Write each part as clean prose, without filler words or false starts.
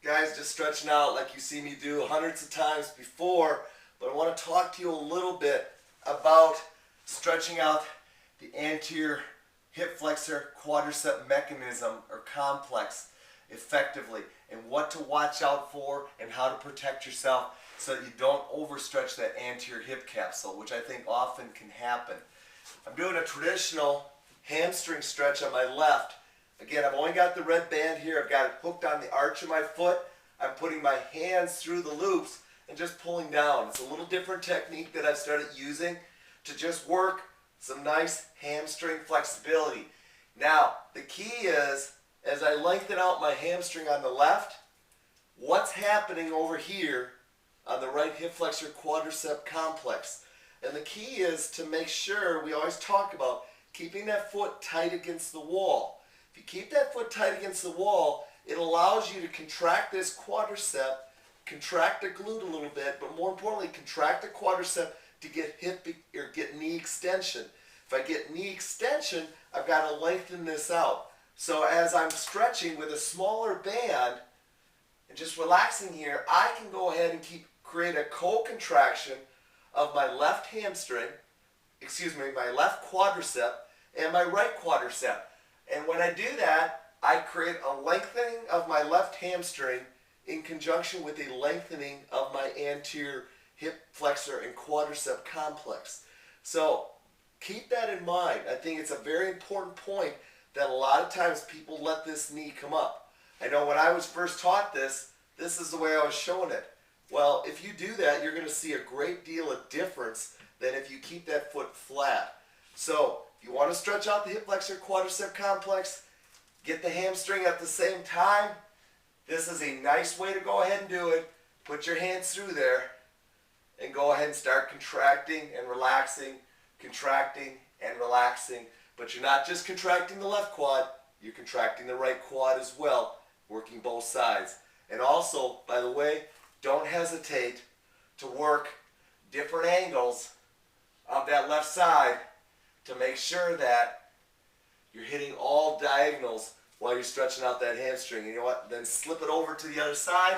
Guys, just stretching out like you see me do hundreds of times before, but I want to talk to you a little bit about stretching out the anterior hip flexor quadricep mechanism or complex effectively, and what to watch out for and how to protect yourself so that you don't overstretch that anterior hip capsule, which I think often can happen. I'm doing a traditional hamstring stretch on my left. Again, I've only got the red band here. I've got it hooked on the arch of my foot. I'm putting my hands through the loops and just pulling down. It's a little different technique that I've started using to just work some nice hamstring flexibility. Now, the key is, as I lengthen out my hamstring on the left, what's happening over here on the right hip flexor quadricep complex. And the key is to make sure, we always talk about keeping that foot tight against the wall. If you keep that foot tight against the wall, it allows you to contract this quadricep, contract the glute a little bit, but more importantly, contract the quadricep to get hip or get knee extension. If I get knee extension, I've got to lengthen this out. So as I'm stretching with a smaller band and just relaxing here, I can go ahead and create a co-contraction of my left hamstring, my left quadricep and my right quadricep. And when I do that, I create a lengthening of my left hamstring in conjunction with a lengthening of my anterior hip flexor and quadricep complex. So keep that in mind. I think it's a very important point that a lot of times people let this knee come up. I know when I was first taught this is the way I was showing it. Well, if you do that, you're going to see a great deal of difference than if you keep that foot flat. So if you want to stretch out the hip flexor quadricep complex, get the hamstring at the same time, this is a nice way to go ahead and do it. Put your hands through there and go ahead and start contracting and relaxing, contracting and relaxing. But you're not just contracting the left quad, you're contracting the right quad as well, working both sides. And also, by the way, don't hesitate to work different angles of that left side to make sure that you're hitting all diagonals while you're stretching out that hamstring. And you know what? Then slip it over to the other side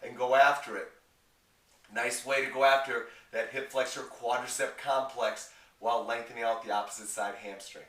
and go after it. Nice way to go after that hip flexor quadricep complex while lengthening out the opposite side hamstring.